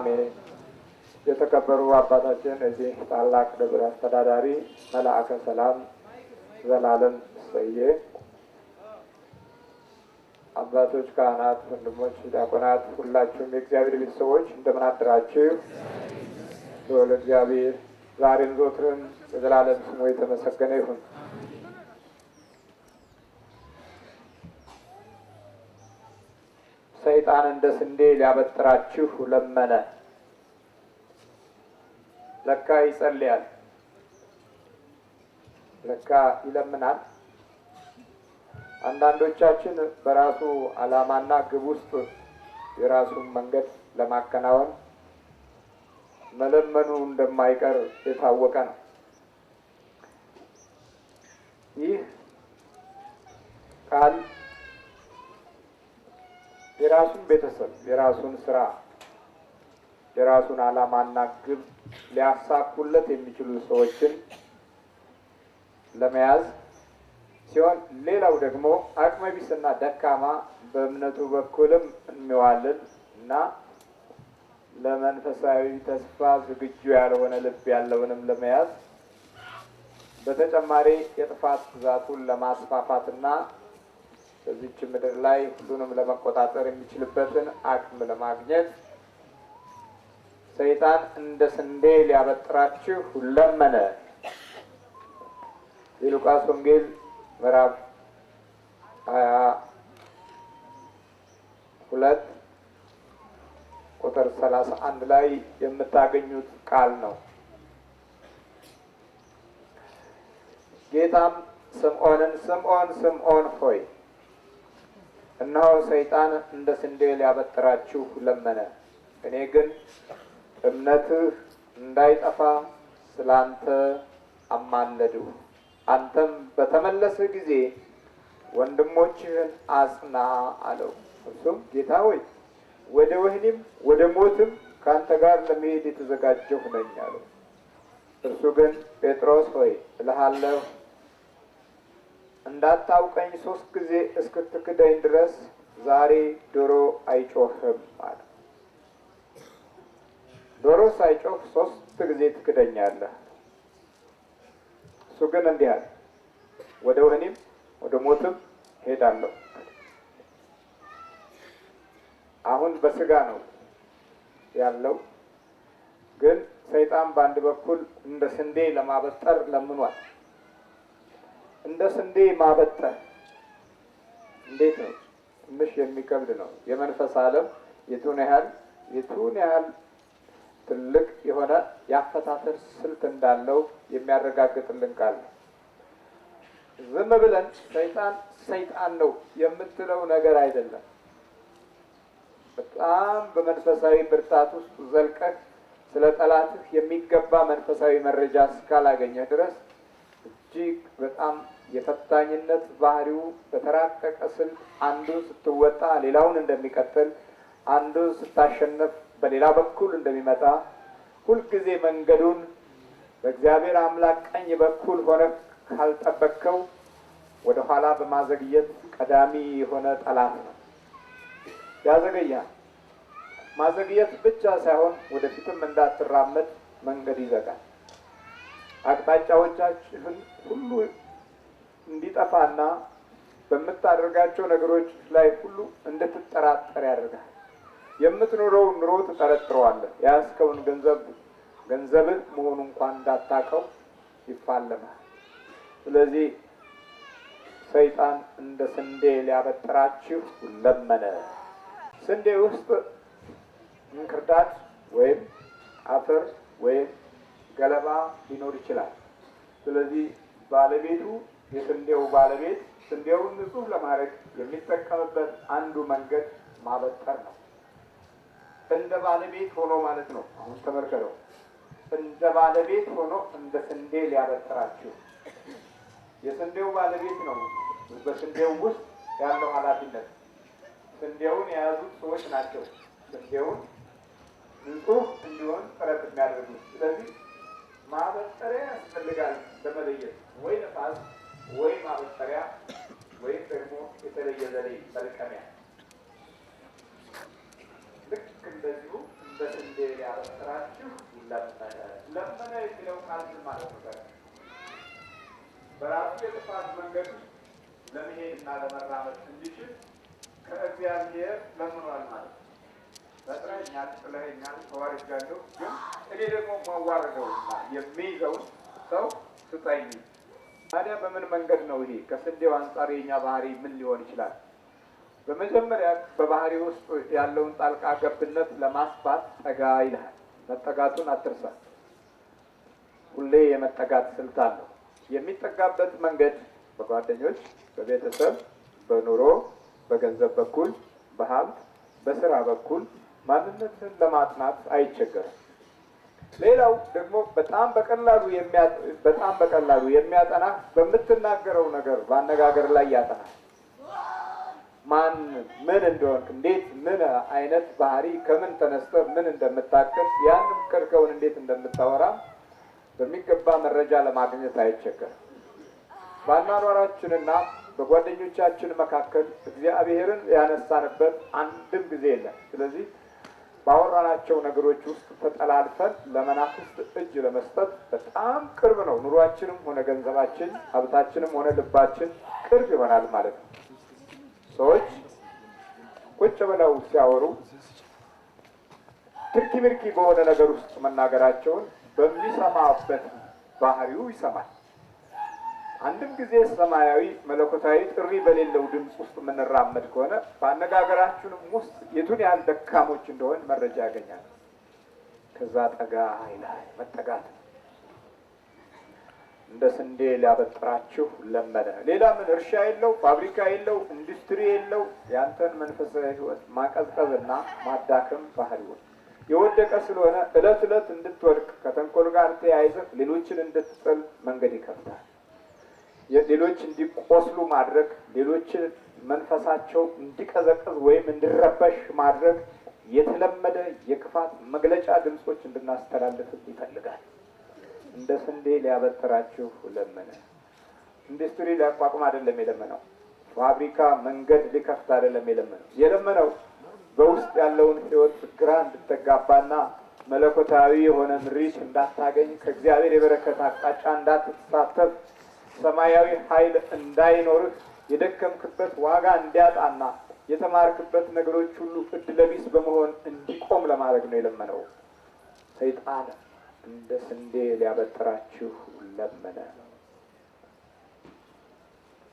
አሜን። የተከበሩ አባታችን እዚህ ታላቅ ደብር አስተዳዳሪ መልአከ ሰላም ዘላለም ሰዬ፣ አባቶች፣ ካህናት፣ ወንድሞች፣ ዲያቆናት፣ ሁላችሁም የእግዚአብሔር ቤተሰቦች እንደምን አደራችሁ? ልዑል እግዚአብሔር ዛሬም ዘወትርም በዘላለም ስሙ የተመሰገነ ይሁን። ሰይጣን እንደ ስንዴ ሊያበጥራችሁ ለመነ። ለካ ይጸልያል፣ ለካ ይለምናል። አንዳንዶቻችን በራሱ ዓላማና ግብ ውስጥ የራሱን መንገድ ለማከናወን መለመኑ እንደማይቀር የታወቀ ነው። ይህ ቃል የራሱን ቤተሰብ፣ የራሱን ስራ፣ የራሱን ዓላማና ግብ ሊያሳኩለት የሚችሉ ሰዎችን ለመያዝ ሲሆን፣ ሌላው ደግሞ አቅመ ቢስና ደካማ በእምነቱ በኩልም የሚዋልል እና ለመንፈሳዊ ተስፋ ዝግጁ ያልሆነ ልብ ያለውንም ለመያዝ በተጨማሪ የጥፋት ግዛቱን ለማስፋፋትና በዚች ምድር ላይ ሁሉንም ለመቆጣጠር የሚችልበትን አቅም ለማግኘት ሰይጣን እንደ ስንዴ ሊያበጥራችሁ ለመነ። የሉቃስ ወንጌል ምዕራፍ 22 ቁጥር 31 ላይ የምታገኙት ቃል ነው። ጌታም ስምዖንን ስምዖን ስምዖን ሆይ እነሆ ሰይጣን እንደ ስንዴ ሊያበጥራችሁ ለመነ፣ እኔ ግን እምነትህ እንዳይጠፋ ስላንተ አማለድሁ። አንተም በተመለስህ ጊዜ ወንድሞችህን አጽና አለው። እርሱም ጌታ ሆይ ወደ ወህኒም ወደ ሞትም ከአንተ ጋር ለመሄድ የተዘጋጀሁ ነኝ አለው። እርሱ ግን ጴጥሮስ ሆይ እልሃለሁ እንዳታውቀኝ 3 ጊዜ እስክትክደኝ ድረስ ዛሬ ዶሮ አይጮህም አለ። ዶሮ ሳይጮህ 3 ጊዜ ትክደኛለህ። እሱ ግን እንዲህ አለ፣ ወደ ወህኒም ወደ ሞትም ሄዳለሁ። አሁን በስጋ ነው ያለው፣ ግን ሰይጣን በአንድ በኩል እንደ ስንዴ ለማበጠር ለምኗል። እንደ ስንዴ ማበጠር እንዴት ነው? ትንሽ የሚከብድ ነው። የመንፈስ ዓለም የቱን ያህል ትልቅ የሆነ የአፈታተር ስልት እንዳለው የሚያረጋግጥልን ቃል ነው። ዝም ብለን ሰይጣን ነው የምትለው ነገር አይደለም። በጣም በመንፈሳዊ ብርታት ውስጥ ዘልቀህ ስለ ጠላትህ የሚገባ መንፈሳዊ መረጃ እስካላገኘህ ድረስ እጅግ በጣም የፈታኝነት ባህሪው በተራቀቀ ስልት አንዱን ስትወጣ ሌላውን እንደሚቀጥል፣ አንዱን ስታሸነፍ በሌላ በኩል እንደሚመጣ፣ ሁልጊዜ መንገዱን በእግዚአብሔር አምላክ ቀኝ በኩል ሆነ ካልጠበቅከው ወደ ኋላ በማዘግየት ቀዳሚ የሆነ ጠላት ነው። ያዘገያል። ማዘግየት ብቻ ሳይሆን ወደፊትም እንዳትራመድ መንገድ ይዘጋል። አቅጣጫዎቻችሁን ሁሉ እንዲጠፋና በምታደርጋቸው ነገሮች ላይ ሁሉ እንድትጠራጠር ያደርጋል። የምትኖረውን ኑሮ ትጠረጥረዋለህ። ያዝከውን ገንዘብህ መሆኑ እንኳን እንዳታውቀው ይፋለማል። ስለዚህ ሰይጣን እንደ ስንዴ ሊያበጥራችሁ ለመነ። ስንዴ ውስጥ እንክርዳድ ወይም አፈር ወይም ገለባ ሊኖር ይችላል። ስለዚህ ባለቤቱ የስንዴው ባለቤት ስንዴውን ንጹህ ለማድረግ የሚጠቀምበት አንዱ መንገድ ማበጠር ነው። እንደ ባለቤት ሆኖ ማለት ነው። አሁን ተመልከተው፣ እንደ ባለቤት ሆኖ እንደ ስንዴ ሊያበጥራችሁ። የስንዴው ባለቤት ነው በስንዴው ውስጥ ያለው ኃላፊነት። ስንዴውን የያዙት ሰዎች ናቸው ስንዴውን ንጹህ እንዲሆን ጥረት የሚያደርጉት። ስለዚህ ማበጠሪያ ያስፈልጋል ለመለየት፣ ወይ ነፋስ ወይ ማበጠሪያ ወይም ደግሞ የተለየ ዘዴ መልቀሚያ። ልክ እንደዚሁ እንደ ስንዴ ሊያበስራችሁ ለመነ። ለመነ የሚለው ቃል ምን ማለት ነው? በራሱ የጥፋት መንገድ ለመሄድና ለመራመድ እንዲችል ከእግዚአብሔር ለምኗል ማለት ነው። በጥረኛል፣ ጥለኸኛል፣ ተዋርጃለሁ፣ ግን እኔ ደግሞ ማዋረደውና የሚይዘውን ሰው ስጠኝ። ታዲያ በምን መንገድ ነው ይሄ? ከስንዴው አንጻር የኛ ባህሪ ምን ሊሆን ይችላል? በመጀመሪያ በባህሪ ውስጥ ያለውን ጣልቃ ገብነት ለማስፋት ጠጋ ይልሃል። መጠጋቱን አትርሳ። ሁሌ የመጠጋት ስልት አለው። የሚጠጋበት መንገድ በጓደኞች፣ በቤተሰብ፣ በኑሮ፣ በገንዘብ በኩል፣ በሀብት፣ በስራ በኩል ማንነትን ለማጥናት አይቸገርም። ሌላው ደግሞ በጣም በቀላሉ የሚያጠና በምትናገረው ነገር በአነጋገር ላይ ያጠናል። ማን ምን እንደሆንክ፣ እንዴት ምን አይነት ባህሪ ከምን ተነስተህ ምን እንደምታቅድ ያንም ቅርከውን እንዴት እንደምታወራ በሚገባ መረጃ ለማግኘት አይቸገርም። በአኗኗራችንና በጓደኞቻችን መካከል እግዚአብሔርን ያነሳንበት አንድም ጊዜ የለም። ስለዚህ ባወራናቸው ነገሮች ውስጥ ተጠላልፈን ለመናፍስት እጅ ለመስጠት በጣም ቅርብ ነው። ኑሯችንም ሆነ ገንዘባችን፣ ሀብታችንም ሆነ ልባችን ቅርብ ይሆናል ማለት ነው። ሰዎች ቁጭ ብለው ሲያወሩ ትርኪ ምርኪ በሆነ ነገር ውስጥ መናገራቸውን በሚሰማበት ባህሪው ይሰማል። አንድም ጊዜ ሰማያዊ መለኮታዊ ጥሪ በሌለው ድምፅ ውስጥ የምንራመድ ከሆነ በአነጋገራችንም ውስጥ የቱን ያህል ደካሞች እንደሆን መረጃ ያገኛል። ከዛ ጠጋ ይላል። መጠጋት እንደ ስንዴ ሊያበጥራችሁ ለመነ። ሌላ ምን? እርሻ የለው፣ ፋብሪካ የለው፣ ኢንዱስትሪ የለው። ያንተን መንፈሳዊ ሕይወት ማቀዝቀዝና ማዳከም ባህሪውን የወደቀ ስለሆነ እለት እለት እንድትወድቅ ከተንኮል ጋር ተያይዘህ ሌሎችን እንድትጥል መንገድ ይከፍታል። ሌሎች እንዲቆስሉ ማድረግ፣ ሌሎችን መንፈሳቸው እንዲቀዘቅዝ ወይም እንዲረበሽ ማድረግ የተለመደ የክፋት መግለጫ ድምፆች እንድናስተላልፍ ይፈልጋል። እንደ ስንዴ ሊያበጥራችሁ ለመነ። ኢንዱስትሪ ሊያቋቁም አይደለም የለመነው። ፋብሪካ መንገድ ሊከፍት አይደለም የለመነው በውስጥ ያለውን ሕይወት ግራ እንድትጋባና መለኮታዊ የሆነ ምሪት እንዳታገኝ፣ ከእግዚአብሔር የበረከት አቅጣጫ እንዳትሳተፍ፣ ሰማያዊ ኃይል እንዳይኖርህ፣ የደከምክበት ዋጋ እንዲያጣና የተማርክበት ነገሮች ሁሉ እድለቢስ በመሆን እንዲቆም ለማድረግ ነው የለመነው። ሰይጣን እንደ ስንዴ ሊያበጥራችሁ ለመነ።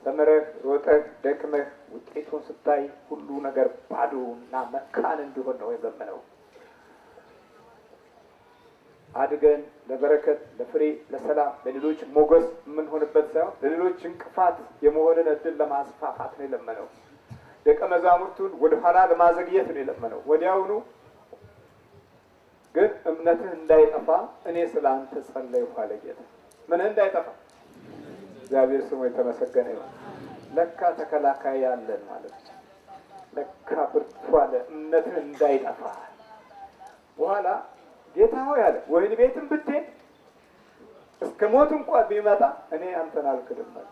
ተምረህ ሮጠህ ደክመህ ውጤቱን ስታይ ሁሉ ነገር ባዶ እና መካን እንዲሆን ነው የለመነው። አድገን ለበረከት፣ ለፍሬ፣ ለሰላም፣ ለሌሎች ሞገስ የምንሆንበት ሳይሆን ለሌሎች እንቅፋት የመሆንን እድል ለማስፋፋት ነው የለመነው። ደቀ መዛሙርቱን ወደኋላ ለማዘግየት ነው የለመነው። ወዲያውኑ ግን እምነትህ እንዳይጠፋ እኔ ስለ አንተ ጸለይሁ አለ ጌታ። ምንህ እንዳይጠፋ? እግዚአብሔር ስሙ የተመሰገነ ይሁን። ለካ ተከላካይ ያለን ማለት ነው። ለካ ብርቱ አለ እምነትህ እንዳይጠፋ። በኋላ ጌታ ሆይ አለ ወህኒ ቤትም ብትሄድ እስከ ሞት እንኳን ቢመጣ እኔ አንተን አልክድም አለ።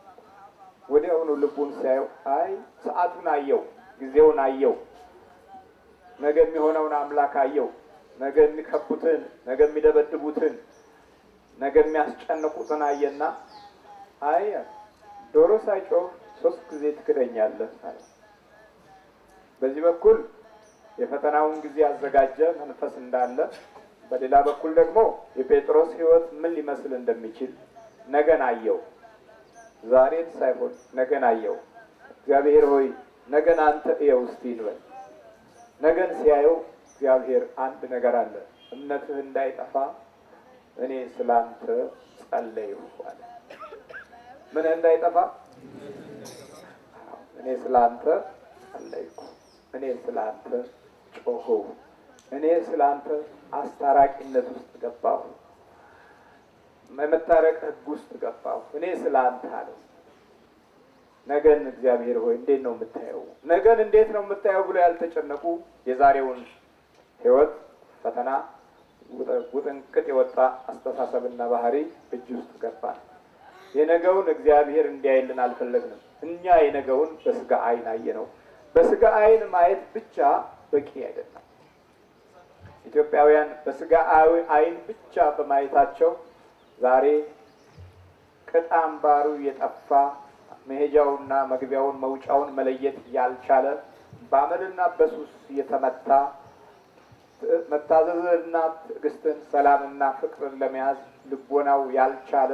ወዲያውኑ ልቡን ሲያየው አይ ሰዓቱን አየው፣ ጊዜውን አየው፣ ነገ የሚሆነውን አምላክ አየው። ነገ የሚከቡትን፣ ነገ የሚደበድቡትን፣ ነገ የሚያስጨንቁትን አየና አይ ዶሮ ሳይጮህ 3 ጊዜ ትክደኛለህ አለ። በዚህ በኩል የፈተናውን ጊዜ ያዘጋጀ መንፈስ እንዳለ፣ በሌላ በኩል ደግሞ የጴጥሮስ ሕይወት ምን ሊመስል እንደሚችል ነገን አየው። ዛሬን ሳይሆን ነገን አየው። እግዚአብሔር ሆይ ነገን አንተ እየው እስቲ እንበል። ነገን ሲያየው እግዚአብሔር አንድ ነገር አለ። እምነትህ እንዳይጠፋ እኔ ስላንተ ጸለይሁ አለ። ምን እንዳይጠፋ? እኔ ስላንተ ጸለይኩ፣ እኔ ስላንተ ጮሁ፣ እኔ ስላንተ አስታራቂነት ውስጥ ገባሁ፣ መታረቅ ሕግ ውስጥ ገባሁ። እኔ ስላንተ አለው። ነገን እግዚአብሔር ሆይ እንዴት ነው የምታየው? ነገን እንዴት ነው የምታየው ብሎ ያልተጨነቁ የዛሬውን ሕይወት ፈተና ውጥንቅጥ የወጣ አስተሳሰብና ባህሪ እጅ ውስጥ ገባን። የነገውን እግዚአብሔር እንዲያይልን አልፈለግንም። እኛ የነገውን በስጋ ዓይን አየነው። በስጋ ዓይን ማየት ብቻ በቂ አይደለም። ኢትዮጵያውያን በስጋዊ ዓይን ብቻ በማየታቸው ዛሬ ቅጥ አምባሩ የጠፋ መሄጃውና መግቢያውን መውጫውን መለየት ያልቻለ በአመልና በሱስ የተመታ መታዘዝና ትዕግስትን ሰላምና ፍቅርን ለመያዝ ልቦናው ያልቻለ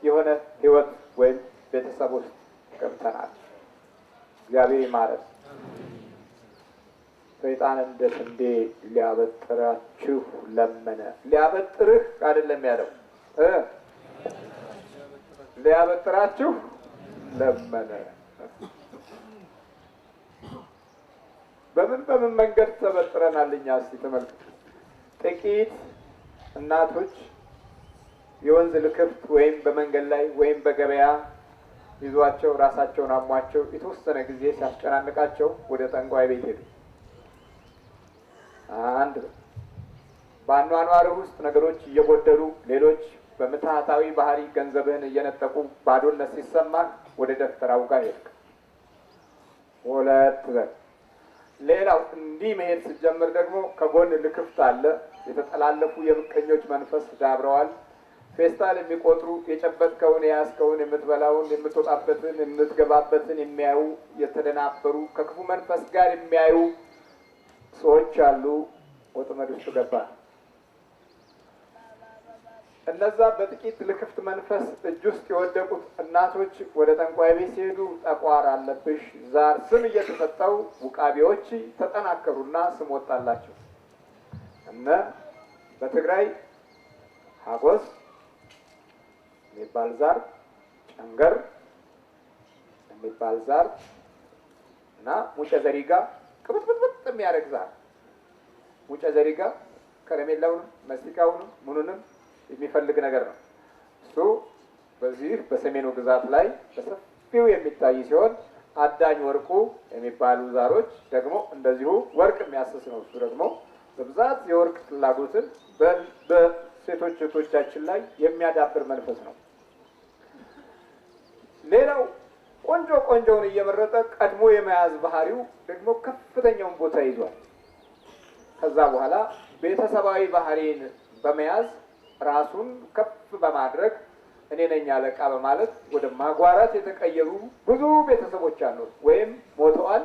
የሆነ ህይወት ወይም ቤተሰብ ውስጥ ገብተናል። እግዚአብሔር ይማረን። ሰይጣን እንደ ስንዴ ሊያበጥራችሁ ለመነ። ሊያበጥርህ አይደለም ያለው ሊያበጥራችሁ ለመነ። በምን መንገድ ተበጥረናል እኛ? እስቲ ተመልከቱ። ጥቂት እናቶች የወንዝ ልክፍት ወይም በመንገድ ላይ ወይም በገበያ ይዟቸው ራሳቸውን አሟቸው የተወሰነ ጊዜ ሲያስጨናንቃቸው ወደ ጠንቋይ ቤት ሄዱ። አንድ በአኗኗርህ ውስጥ ነገሮች እየጎደሉ ሌሎች በምትሃታዊ ባህሪ ገንዘብህን እየነጠቁ ባዶነት ሲሰማህ ወደ ደፍተራው ጋር ሄድክ። ሁለት ሌላው እንዲህ መሄድ ስትጀምር ደግሞ ከጎን ልክፍት አለ። የተጠላለፉ የምቀኞች መንፈስ ዳብረዋል። ፌስታል የሚቆጥሩ የጨበጥከውን የያዝከውን የምትበላውን የምትወጣበትን የምትገባበትን የሚያዩ የተደናበሩ ከክፉ መንፈስ ጋር የሚያዩ ሰዎች አሉ። ወጥመድ ውስጥ ገባ። እነዛ በጥቂት ልክፍት መንፈስ እጅ ውስጥ የወደቁት እናቶች ወደ ጠንቋይ ቤት ሲሄዱ ጠቋር አለብሽ ዛር ስም እየተሰጠው ውቃቢዎች ተጠናከሩና ስም ወጣላቸው። እነ በትግራይ ሀጎስ የሚባል ዛር፣ ጨንገር የሚባል ዛር እና ሙጨ ዘሪጋ ቅብጥብጥ የሚያደርግ ዛር። ሙጨ ዘሪጋ ከረሜላውንም መስቲካውንም ምኑንም የሚፈልግ ነገር ነው። እሱ በዚህ በሰሜኑ ግዛት ላይ በሰፊው የሚታይ ሲሆን አዳኝ ወርቁ የሚባሉ ዛሮች ደግሞ እንደዚሁ ወርቅ የሚያስስ ነው። እሱ ደግሞ በብዛት የወርቅ ፍላጎትን በሴቶች እህቶቻችን ላይ የሚያዳብር መንፈስ ነው። ሌላው ቆንጆውን እየመረጠ ቀድሞ የመያዝ ባህሪው ደግሞ ከፍተኛውን ቦታ ይዟል። ከዛ በኋላ ቤተሰባዊ ባህሪን በመያዝ ራሱን ከፍ በማድረግ እኔ ነኝ አለቃ በማለት ወደ ማጓራት የተቀየሩ ብዙ ቤተሰቦች አሉ። ወይም ሞተዋል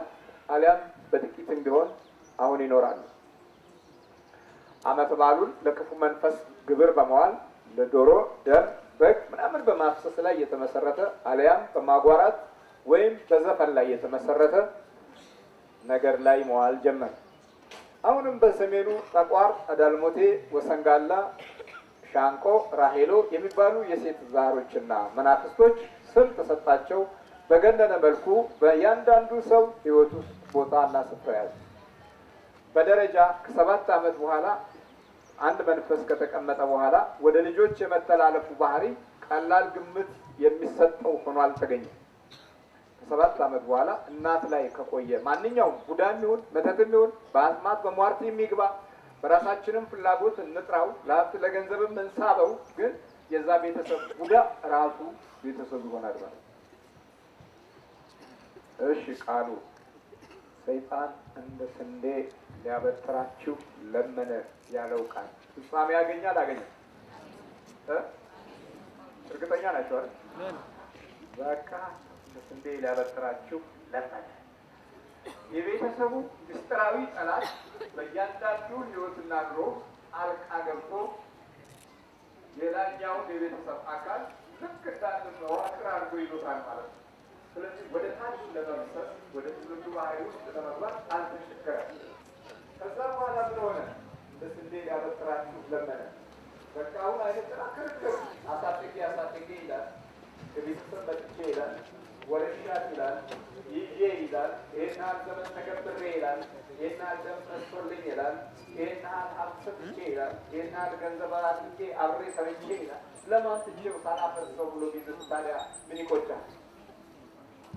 አሊያም በጥቂትም ቢሆን አሁን ይኖራሉ። ዓመት በዓሉን ለክፉ መንፈስ ግብር በመዋል ለዶሮ ደም በግ ምናምን በማፍሰስ ላይ የተመሰረተ አሊያም በማጓራት ወይም በዘፈን ላይ የተመሰረተ ነገር ላይ መዋል ጀመረ። አሁንም በሰሜኑ ጠቋር፣ አዳልሞቴ፣ ወሰንጋላ፣ ሻንቆ፣ ራሄሎ የሚባሉ የሴት ዛሮችና መናፍስቶች ስም ተሰጣቸው። በገነነ መልኩ በእያንዳንዱ ሰው ሕይወት ውስጥ ቦታና ስፍራ ያዙ። በደረጃ ከ7 ዓመት በኋላ አንድ መንፈስ ከተቀመጠ በኋላ ወደ ልጆች የመተላለፉ ባህሪ ቀላል ግምት የሚሰጠው ሆኖ አልተገኘም። ከ7 ዓመት በኋላ እናት ላይ ከቆየ ማንኛውም ቡዳም ይሁን መተትም ይሁን በአስማት በሟርት የሚግባ በራሳችንም ፍላጎት እንጥራው ለሀብት ለገንዘብም እንሳበው፣ ግን የዛ ቤተሰብ ቡዳ ራሱ ቤተሰብ ይሆናል ማለት። እሺ ቃሉ ሰይጣን እንደ ስንዴ ሊያበጥራችሁ ለመነ ያለው ቃል ፍጻሜ ያገኛል አገኘ? እርግጠኛ ናቸው አይደል? በቃ እንደ ስንዴ ሊያበጥራችሁ ለመነ። የቤተሰቡ ምስጢራዊ ጠላት በእያንዳንዱ ሕይወትና ኑሮ አልቃ ገብቶ ሌላኛውን የቤተሰብ አካል ልክ እንዳለ መዋቅር አድርጎ ይዞታል ማለት ነው። ስለዚህ ወደ ታች ለመምሰል ወደ ትውልዱ ባህሪ ውስጥ ለመግባት አልተቸገረም። ከዛ በኋላ ምን ሆነ? በስንዴ ሊያበጥራችሁ ለመነ። በቃ አሁን አይነጥና ክርክር አሳጥጌ ይላል፣ ከቤተሰብ መጥቼ ይላል፣ ወረሻት ይላል፣ ይዤ ይላል፣ ይህን ያህል ዘመን ተገብሬ ይላል፣ ይህን ያህል ደም ፈሶልኝ ይላል፣ ይህን ያህል ሀብት ሰጥቼ ይላል፣ ይህን ያህል ገንዘብ አድርጌ አብሬ ሰርቼ ይላል። ለማን ትቼው ሳላፈርሰው ብሎ ቢዝስ ታዲያ ምን ይቆጫል?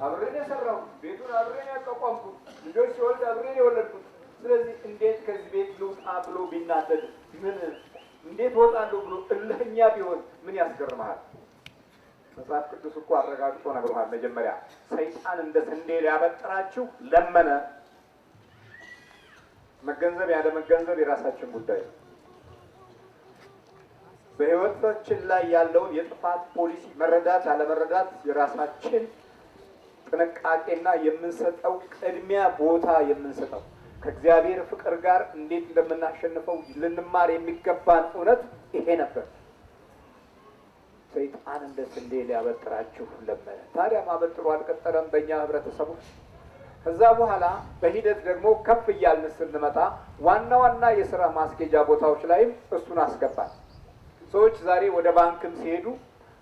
አብሬን የሰራው ቤቱን አብሬን ያቋቋምኩት ልጆች ሲወልድ አብሬን የወለድኩት። ስለዚህ እንዴት ከዚህ ቤት ልውጣ ብሎ ቢናደድ ምን እንዴት ወጣለሁ ብሎ እልህኛ ቢሆን ምን ያስገርመሃል? መጽሐፍ ቅዱስ እኮ አረጋግጦ ነግሮሃል። መጀመሪያ ሰይጣን እንደ ስንዴ ሊያበጥራችሁ ለመነ። መገንዘብ ያለ መገንዘብ የራሳችን ጉዳይ ነው። በህይወታችን ላይ ያለውን የጥፋት ፖሊሲ መረዳት አለመረዳት የራሳችን ጥንቃቄና የምንሰጠው ቅድሚያ ቦታ የምንሰጠው ከእግዚአብሔር ፍቅር ጋር እንዴት እንደምናሸንፈው ልንማር የሚገባን እውነት ይሄ ነበር። ሰይጣን እንደ ስንዴ ሊያበጥራችሁ ለመነ። ታዲያ ማበጥሩ አልቀጠለም በእኛ ህብረተሰቡ። ከዛ በኋላ በሂደት ደግሞ ከፍ እያልን ስንመጣ ዋና ዋና የሥራ ማስኬጃ ቦታዎች ላይም እሱን አስገባል። ሰዎች ዛሬ ወደ ባንክም ሲሄዱ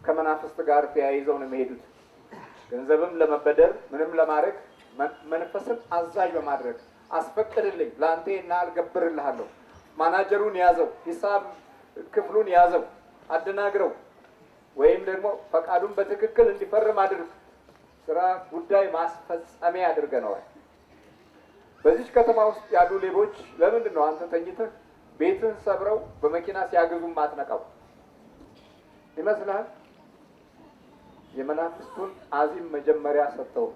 ከመናፍስት ጋር ተያይዘው ነው የሚሄዱት። ገንዘብም ለመበደር ምንም ለማድረግ መንፈስን አዛዥ በማድረግ አስፈቅድልኝ ለአንተ እና አልገብርልሃለሁ፣ ማናጀሩን ያዘው፣ ሂሳብ ክፍሉን ያዘው፣ አደናግረው ወይም ደግሞ ፈቃዱን በትክክል እንዲፈርም አድርግ፣ ስራ ጉዳይ ማስፈጸሚያ አድርገነዋል። በዚህ ከተማ ውስጥ ያሉ ሌቦች ለምንድን ነው አንተ ተኝተህ ቤትን ሰብረው በመኪና ሲያገዙ ማትነቃው ይመስላል? የመናፍስቱን አዚም መጀመሪያ ሰጥተው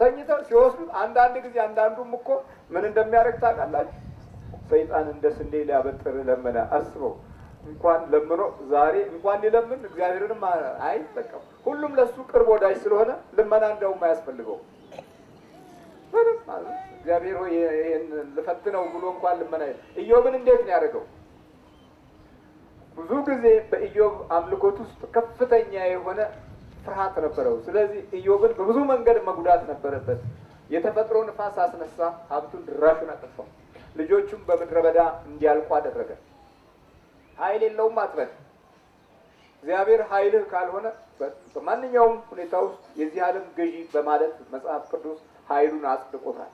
ተኝተው ሲወስዱ አንዳንድ ጊዜ አንዳንዱም እኮ ምን እንደሚያደርግ ታውቃላችሁ? ሰይጣን እንደ ስንዴ ሊያበጥር ለመነ። አስበው፣ እንኳን ለምኖ ዛሬ እንኳን ሊለምን እግዚአብሔርንም አይጠቀም። ሁሉም ለሱ ቅርብ ወዳጅ ስለሆነ ልመና እንደውም አያስፈልገው። እግዚአብሔር ሆይ ይሄን ልፈትነው ብሎ እንኳን ልመና ኢዮብን እንዴት ነው ያደረገው? ብዙ ጊዜ በኢዮብ አምልኮት ውስጥ ከፍተኛ የሆነ ፍርሃት ነበረው። ስለዚህ ኢዮብን በብዙ መንገድ መጉዳት ነበረበት። የተፈጥሮ ንፋስ አስነሳ፣ ሀብቱን ድራሹን አጠፋው፣ ልጆቹም በምድረ በዳ እንዲያልቁ አደረገ። ኃይል የለውም አትበል። እግዚአብሔር ኃይልህ ካልሆነ በማንኛውም ሁኔታ ውስጥ የዚህ ዓለም ገዢ በማለት መጽሐፍ ቅዱስ ኃይሉን አጽድቆታል።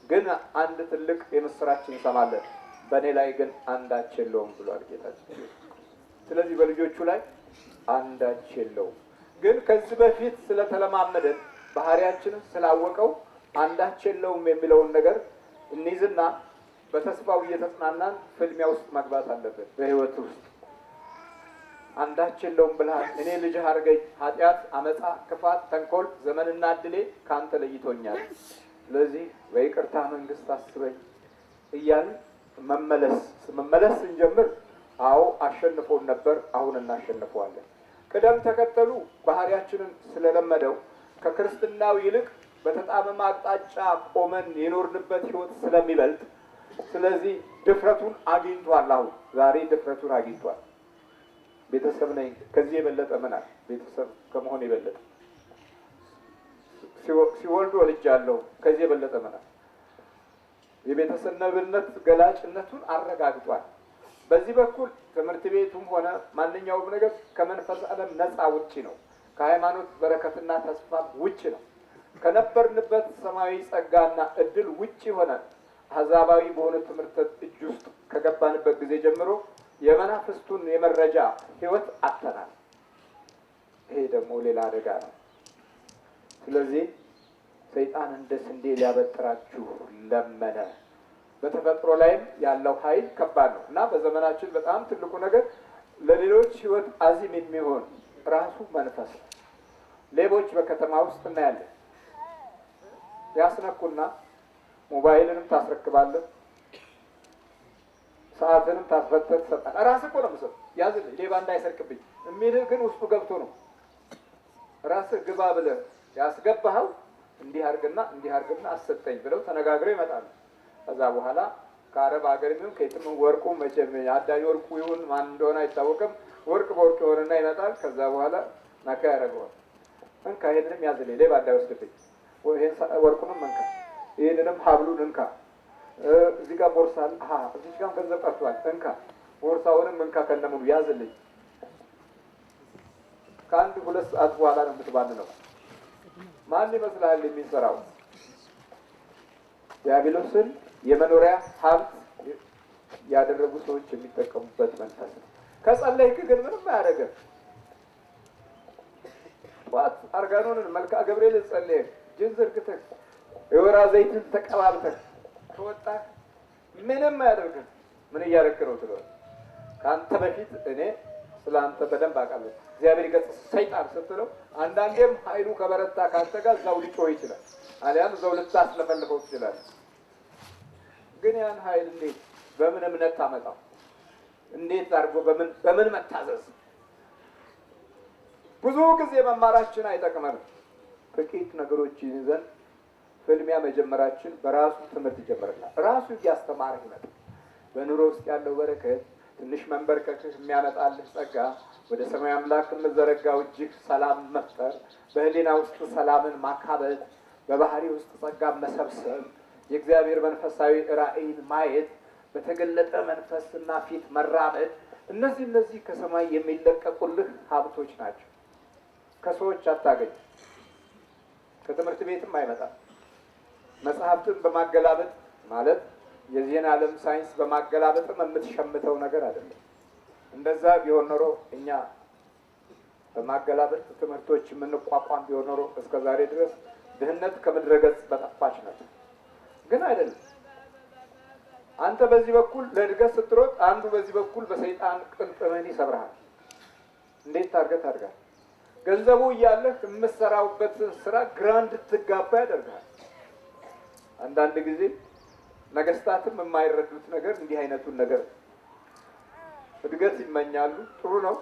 ግን አንድ ትልቅ የምስራች እንሰማለን፣ በእኔ ላይ ግን አንዳች የለውም ብሏል ጌታችን። ስለዚህ በልጆቹ ላይ አንዳች የለውም። ግን ከዚህ በፊት ስለተለማመደን ባህሪያችንን ስላወቀው አንዳች የለውም የሚለውን ነገር እንይዝና በተስፋው እየተጽናናን ፍልሚያ ውስጥ መግባት አለብን። በህይወት ውስጥ አንዳች የለውም ብለሃል፣ እኔ ልጅህ አድርገኝ፣ ኃጢአት፣ አመፃ፣ ክፋት፣ ተንኮል፣ ዘመንና እድሌ ከአንተ ለይቶኛል፣ ስለዚህ በይቅርታ መንግስት አስበኝ እያልን መመለስ ስንጀምር አዎ አሸንፎን ነበር፣ አሁን እናሸንፈዋለን። ቅደም ተከተሉ ባህሪያችንን ስለለመደው ከክርስትናው ይልቅ በተጣመመ አቅጣጫ ቆመን የኖርንበት ህይወት ስለሚበልጥ፣ ስለዚህ ድፍረቱን አግኝቷል። አሁን ዛሬ ድፍረቱን አግኝቷል። ቤተሰብ ነኝ ከዚህ የበለጠ ምን አለ? ቤተሰብ ከመሆን የበለጠ ሲወልዱ ወልጃለሁ ከዚህ የበለጠ ምን አለ? የቤተሰብነት ገላጭነቱን አረጋግጧል። በዚህ በኩል ትምህርት ቤቱም ሆነ ማንኛውም ነገር ከመንፈስ ዓለም ነፃ ውጪ ነው። ከሃይማኖት በረከትና ተስፋ ውጪ ነው። ከነበርንበት ሰማያዊ ጸጋና እድል ውጪ ሆነ አሕዛባዊ በሆነ ትምህርት እጅ ውስጥ ከገባንበት ጊዜ ጀምሮ የመናፍስቱን የመረጃ ህይወት አጥተናል። ይሄ ደግሞ ሌላ አደጋ ነው። ስለዚህ ሰይጣን እንደ ስንዴ ሊያበጥራችሁ ለመነ። በተፈጥሮ ላይም ያለው ኃይል ከባድ ነው እና በዘመናችን በጣም ትልቁ ነገር ለሌሎች ህይወት አዚም የሚሆን ራሱ መንፈስ ነው። ሌቦች በከተማ ውስጥ እናያለን። ያስነኩና ሞባይልንም ታስረክባለህ፣ ሰዓትንም ታስፈተህ ትሰጣለህ። ራስህ እኮ ነው የምሰጠው፣ ያዝልኝ ሌባ እንዳይሰርቅብኝ የሚልህ ግን ውስጡ ገብቶ ነው። ራስህ ግባ ብለህ ያስገባኸው እንዲህ አድርግና አሰጠኝ ብለው ተነጋግረው ይመጣሉ። ከዛ በኋላ ከአረብ ሀገር የሚሆን ከየትም ወርቁ መቼም አዳኝ ወርቁ ይሁን ማን እንደሆነ አይታወቅም፣ ወርቅ በወርቅ የሆነና ይመጣል። ከዛ በኋላ ነካ ያደርገዋል። እንካ ይሄንንም ያዝልኝ ሌባ እንዳይወስድብኝ፣ ወርቁንም እንካ፣ ይሄንንም ሀብሉን እንካ፣ እዚህ ጋር ቦርሳ እዚህ ጋር ገንዘብ ቀርቷል እንካ፣ ቦርሳውንም እንካ ከነሙሉ ያዝልኝ። ከአንድ ሁለት ሰዓት በኋላ ነው የምትባንነው። ማን ይመስልሃል የሚሰራው? ዲያብሎስን የመኖሪያ ሀብት ያደረጉ ሰዎች የሚጠቀሙበት መንፈስ ነው። ከጸለይክ ግን ምንም አያደርግም። ጠዋት አርጋኖንን መልክዓ ገብርኤልን ጸለይክ፣ እጅን ዘርግተህ የወይራ ዘይትን ተቀባብተህ ከወጣህ ምንም አያደርግም። ምን እያደረክ ነው ትለዋለህ። ከአንተ በፊት እኔ ስለ አንተ በደንብ አውቃለሁ። እግዚአብሔር ይገስጽ ሰይጣን ስትለው አንዳንዴም ኃይሉ ከበረታ ካንተ ጋር እዛው ሊጮህ ይችላል፣ አሊያም እዛው ልታስለፈልፈው ትችላለህ። ግን ያን ኃይል እንዴት በምን እምነት ታመጣው? እንዴት አድርጎ በምን መታዘዝ? ብዙ ጊዜ መማራችን አይጠቅመንም። ጥቂት ነገሮችን ይዘን ፍልሚያ መጀመራችን በራሱ ትምህርት ይጀምርናል። ራሱ እያስተማረ ይመጣል። በኑሮ ውስጥ ያለው በረከት፣ ትንሽ መንበርከክህ የሚያመጣልህ ጸጋ፣ ወደ ሰማይ አምላክ የምዘረጋው እጅግ ሰላም መፍጠር፣ በህሊና ውስጥ ሰላምን ማካበት፣ በባህሪ ውስጥ ጸጋ መሰብሰብ፣ የእግዚአብሔር መንፈሳዊ ራእይን ማየት፣ በተገለጠ መንፈስና ፊት መራመድ፣ እነዚህ ከሰማይ የሚለቀቁልህ ሀብቶች ናቸው። ከሰዎች አታገኝ፣ ከትምህርት ቤትም አይመጣም። መጽሐፍትን በማገላበጥ ማለት የዚህን ዓለም ሳይንስ በማገላበጥም የምትሸምተው ነገር አይደለም። እንደዛ ቢሆን ኖሮ እኛ በማገላበጥ ትምህርቶች የምንቋቋም ቢሆን ኖሮ እስከ ዛሬ ድረስ ድህነት ከምድረ ገጽ በጠፋች ነበር። ግን አይደለም። አንተ በዚህ በኩል ለእድገት ስትሮጥ፣ አንዱ በዚህ በኩል በሰይጣን ቅልጥምህን ይሰብርሃል። እንዴት ታርገህ ገንዘቡ እያለህ የምትሰራውበትን ስራ ግራ እንድትጋባ ያደርጋል። አንዳንድ ጊዜ ነገስታትም የማይረዱት ነገር እንዲህ አይነቱን ነገር እድገት ይመኛሉ። ጥሩ ነው።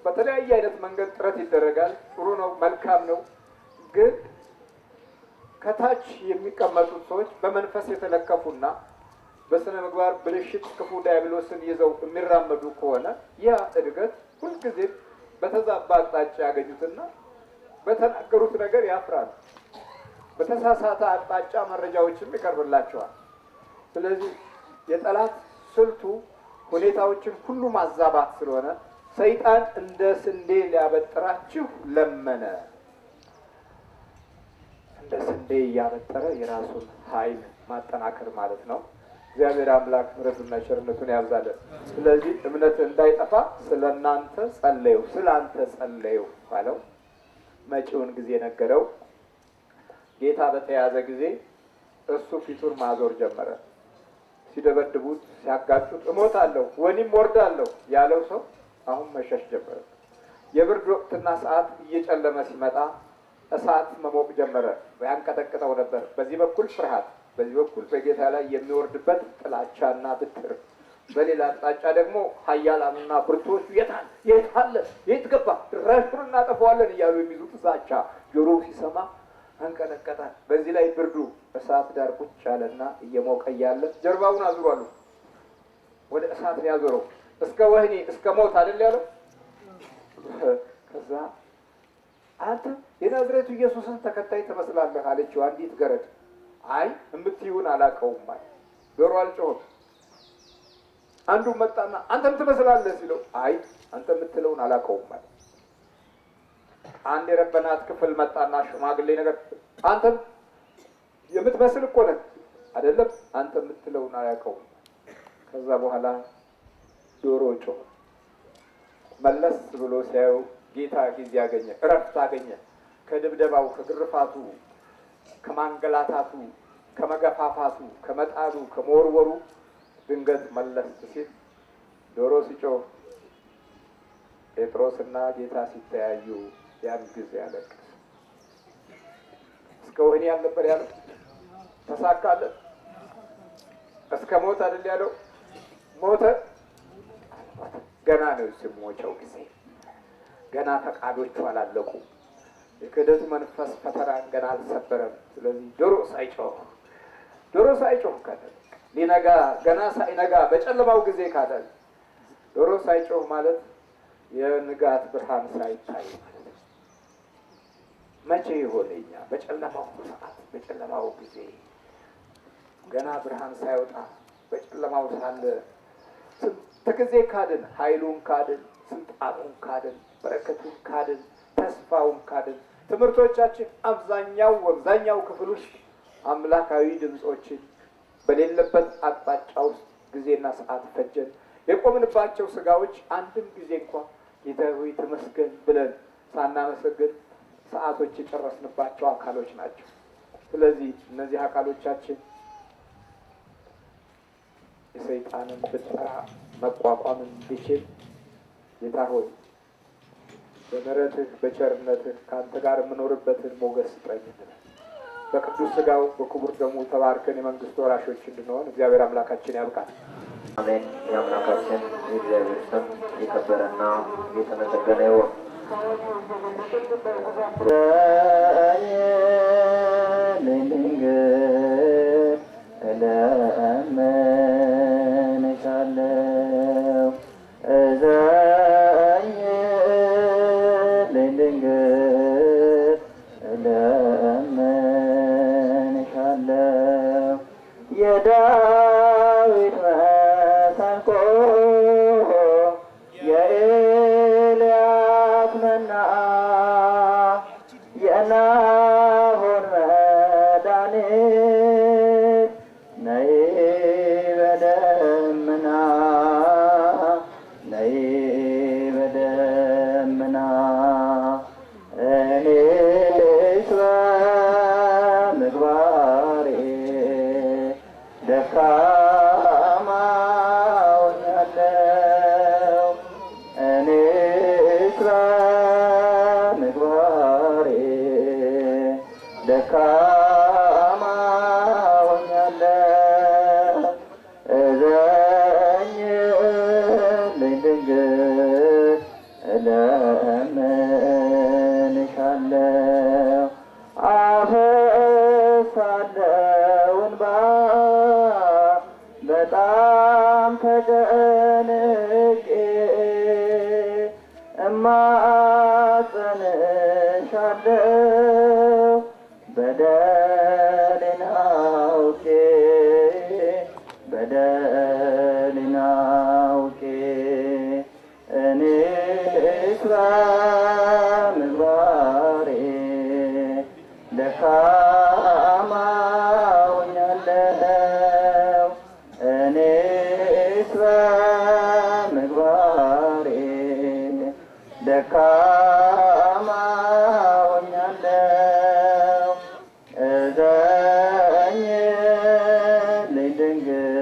በተለያየ አይነት መንገድ ጥረት ይደረጋል። ጥሩ ነው፣ መልካም ነው። ግን ከታች የሚቀመጡት ሰዎች በመንፈስ የተለከፉና በስነ ምግባር ብልሽት ክፉ ዲያብሎስን ይዘው የሚራመዱ ከሆነ ያ እድገት ሁልጊዜም በተዛባ አቅጣጫ ያገኙትና በተናገሩት ነገር ያፍራሉ። በተሳሳተ አቅጣጫ መረጃዎችም ይቀርብላቸዋል። ስለዚህ የጠላት ስልቱ ሁኔታዎችን ሁሉ ማዛባት ስለሆነ ሰይጣን እንደ ስንዴ ሊያበጥራችሁ ለመነ። እንደ ስንዴ እያበጠረ የራሱን ኃይል ማጠናከር ማለት ነው። እግዚአብሔር አምላክ ምሕረቱና ቸርነቱን ያብዛለን። ስለዚህ እምነት እንዳይጠፋ ስለናንተ ጸለዩ፣ ስላንተ ጸለዩ ባለው መጪውን ጊዜ ነገረው። ጌታ በተያዘ ጊዜ እሱ ፊቱን ማዞር ጀመረ። ሲደበድቡት፣ ሲያጋጩት እሞታለሁ ወይም ወርዳለሁ ያለው ሰው አሁን መሸሽ ጀመረ። የብርድ ወቅትና ሰዓት እየጨለመ ሲመጣ እሳት መሞቅ ጀመረ። ያንቀጠቅጠው ነበር። በዚህ በኩል ፍርሃት፣ በዚህ በኩል በጌታ ላይ የሚወርድበት ጥላቻና ብትር፣ በሌላ አቅጣጫ ደግሞ ኃያላኑና ብርቶቹ የት ገባ ድራሹን እናጠፋዋለን እያሉ የሚዙት ዛቻ ጆሮ ሲሰማ አንቀጠቀጠ። በዚህ ላይ ብርዱ እሳት ዳር ቁጭ ያለና እየሞቀ እያለ ጀርባውን አዙሯሉ። ወደ እሳት ነው ያዞረው። እስከ ወህኒ እስከ ሞት አይደል ያለው። ከዛ አንተ የናዝሬቱ ኢየሱስን ተከታይ ትመስላለህ አለችው አንዲት ገረድ። አይ እምትይውን አላውቀውም ማለት ዶሮ አልጮህም። አንዱ መጣና አንተም ትመስላለህ ሲለው አይ አንተ የምትለውን አላውቀውም ማለት። አንድ የረበናት ክፍል መጣና ሽማግሌ ነገር አንተም የምትመስል እኮ ነህ አይደለም፣ አንተ የምትለውን አያውቀውም። ከዛ በኋላ ዶሮ ጮኸ። መለስ ብሎ ሲያየው ጌታ ጊዜ አገኘ፣ እረፍት አገኘ። ከድብደባው፣ ከግርፋቱ፣ ከማንገላታቱ፣ ከመገፋፋቱ፣ ከመጣሉ፣ ከመወርወሩ ድንገት መለስ ሲል ዶሮ ሲጮህ ጴጥሮስና ጌታ ሲተያዩ ያን ጊዜ አለቀሰ። እስከ ወህኒ ያልነበር ያለው ተሳካለት። እስከ ሞት አይደል ያለው ሞተ። ገና ነው ሲሞቸው ጊዜ ገና ፈቃዶቹ አላለቁ። የክህደቱ መንፈስ ፈተናን ገና አልሰበረም። ስለዚህ ዶሮ ሳይጮህ ካለ ሊነጋ ገና ሳይነጋ በጨለማው ጊዜ ካለ ዶሮ ሳይጮህ ማለት የንጋት ብርሃን ሳይታይ ማለት ነው። መቼ ይሆነኛ በጨለማው ሰዓት በጨለማው ጊዜ ገና ብርሃን ሳይወጣ በጨለማው ሳለ ስንት ጊዜ ካድን፣ ኃይሉን ካድን፣ ስልጣኑን ካድን፣ በረከቱን ካድን፣ ተስፋውን ካድን። ትምህርቶቻችን አብዛኛው ክፍል ውስጥ አምላካዊ ድምፆችን በሌለበት አቅጣጫ ውስጥ ጊዜና ሰዓት ፈጀን። የቆምንባቸው ስጋዎች አንድም ጊዜ እንኳን ጌታ ሆይ ተመስገን ብለን ሳናመሰግን ሰዓቶች የጨረስንባቸው አካሎች ናቸው። ስለዚህ እነዚህ አካሎቻችን የሰይጣንን ብጥራ መቋቋም እንዲችል ጌታ ሆይ በምሕረትህ በቸርነትህ ከአንተ ጋር የምኖርበትን ሞገስ ስጠኝ ብለን በቅዱስ ሥጋው በክቡር ደሙ ተባርከን የመንግስቱ ወራሾች እንድንሆን እግዚአብሔር አምላካችን ያብቃል። አሜን። የአምላካችን የእግዚአብሔር ስም የከበረና የተመሰገነ ይሁን። የዳዊት መሰንቆ የኤልያስ መና የናሆር መድኃኒት ነይ በደመና ነይ በደመና እኔስ በምግባሬ ደካማ ሆኛለሁ። እኔስ በምግባሬ ደካማ ሆኛለሁ። እዘኝልኝ ድንግል እለምንሻለሁ። አፈሳለሁ እንባ በጣም ተጨንቄ እማጸንሻለሁ በደሌን አውቄ በደሌን አውቄ እኔስ በምግባሬ ደካማ ሆኛለሁ። እኔስ በምግባሬ ደካማ ሆኛለሁ። እዘኝልኝ ድንግል